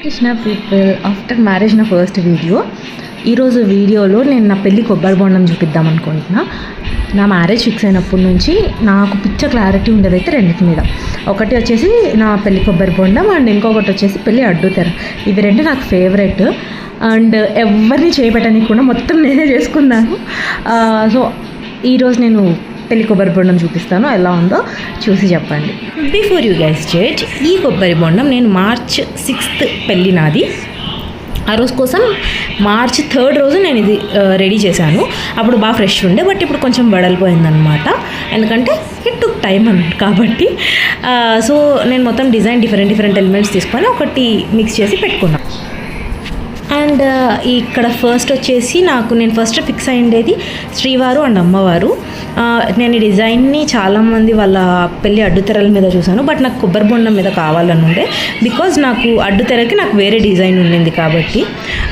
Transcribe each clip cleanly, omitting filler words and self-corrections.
Krishna people after marriage నా first video. ఈరోజు వీడియోలో నేను నా పెళ్ళి కొబ్బరి బొండం చూపిద్దాం అనుకుంటున్నా. నా మ్యారేజ్ ఫిక్స్ అయినప్పటి నుంచి నాకు పిచ్చ క్లారిటీ ఉండేదైతే రెండింటి మీద. ఒకటి వచ్చేసి నా పెళ్ళి కొబ్బరి బొండం అండ్ ఇంకొకటి వచ్చేసి పెళ్ళి అడ్డుతెర. ఇవి రెండు నాకు ఫేవరెట్ అండ్ ఎవరిని చేయబెట్టడానికి కూడా మొత్తం నేనే చేసుకున్నాను. సో ఈరోజు నేను పెళ్ళి కొబ్బరి బొండం చూపిస్తాను, ఎలా ఉందో చూసి చెప్పండి. బిఫోర్ యూ గైస్ జడ్జ్, ఈ కొబ్బరి బొండం నేను March 6th పెళ్ళి నాది. ఆ రోజు కోసం March 3rd రోజు నేను ఇది రెడీ చేశాను. అప్పుడు బాగా ఫ్రెష్ ఉండే, బట్ ఇప్పుడు కొంచెం వెడల్పోయిందనమాట. ఎందుకంటే ఇట్ టుక్ టైం కాబట్టి. సో నేను మొత్తం డిజైన్ డిఫరెంట్ ఎలిమెంట్స్ తీసుకొని ఒకటి మిక్స్ చేసి పెట్టుకున్నాను. అండ్ ఇక్కడ ఫస్ట్ వచ్చేసి నేను ఫస్ట్ ఫిక్స్ అయ్యేది శ్రీవారు అండ్ అమ్మవారు. నేను ఈ డిజైన్ని చాలామంది వాళ్ళ పెళ్ళి అడ్డుతెరల మీద చూశాను, బట్ నాకు కొబ్బరి బొండం మీద కావాలని ఉండే. బికాజ్ నాకు అడ్డుతెరకి నాకు వేరే డిజైన్ ఉండింది కాబట్టి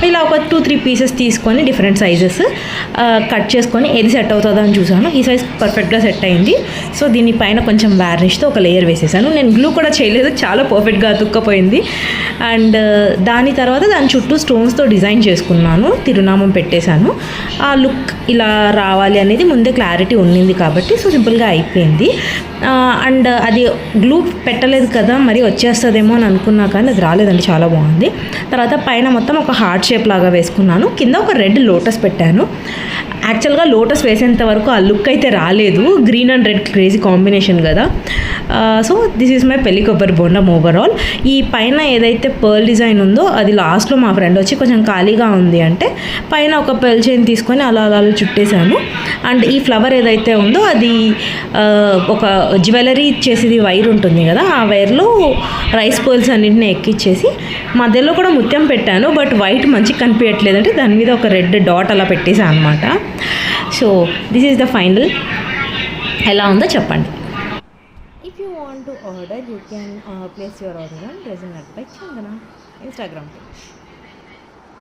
ఇలా ఒక 2-3 పీసెస్ తీసుకొని డిఫరెంట్ సైజెస్ కట్ చేసుకొని ఏది సెట్ అవుతుందో అని చూసాను. ఈ సైజ్ పర్ఫెక్ట్గా సెట్ అయింది. సో దీనిపైన కొంచెం వార్నిష్తో ఒక లేయర్ వేసేసాను. నేను గ్లూ కూడా చేయలేదు, చాలా పర్ఫెక్ట్గా అతుక్కపోయింది. అండ్ దాని తర్వాత దాని చుట్టూ స్టోన్స్తో డిజైన్ చేసుకున్నాను, తిరునామం పెట్టేశాను. ఆ లుక్ ఇలా రావాలి అనేది ముందే క్లారిటీ ఉండింది కాబట్టి సో సింపుల్గా అయిపోయింది. అండ్ అది గ్లూ పెట్టలేదు కదా, మరి వచ్చేస్తుందేమో అని అనుకున్నా, కానీ అది రాలేదండి, చాలా బాగుంది. తర్వాత పైన మొత్తం ఒక హార్ట్ షేప్ లాగా వేసుకున్నాను, కింద ఒక రెడ్ లోటస్ పెట్టాను. యాక్చువల్గా లోటస్ వేసేంత వరకు ఆ లుక్ అయితే రాలేదు, green and red crazy combination కదా. సో దిస్ ఈజ్ మై పెళ్ళి కొబ్బరి బొండం ఓవరాల్. ఈ పైన ఏదైతే పర్ల్ డిజైన్ ఉందో అది లాస్ట్లో మా ఫ్రెండ్ వచ్చి కొంచెం ఖాళీగా ఉంది అంటే పైన ఒక పెర్ల్ చైన్ తీసుకొని అలా చుట్టేశాను. అండ్ ఈ ఫ్లవర్ ఏదైతే ఉందో అది ఒక జ్యువెలరీ చేసేది వైర్ ఉంటుంది కదా, ఆ వైర్లో రైస్ పర్ల్స్ అన్నింటినీ ఎక్కిచ్చేసి మధ్యలో కూడా ముత్యం పెట్టాను, బట్ వైట్ మంచిగా కనిపించట్లేదు అంటే దాని మీద ఒక రెడ్ డాట్ అలా పెట్టేసాను అనమాట. So this is the final. ఎలా ఉందో చెప్పండి. If you want to order you can place your order on resonate by Chandana Instagram.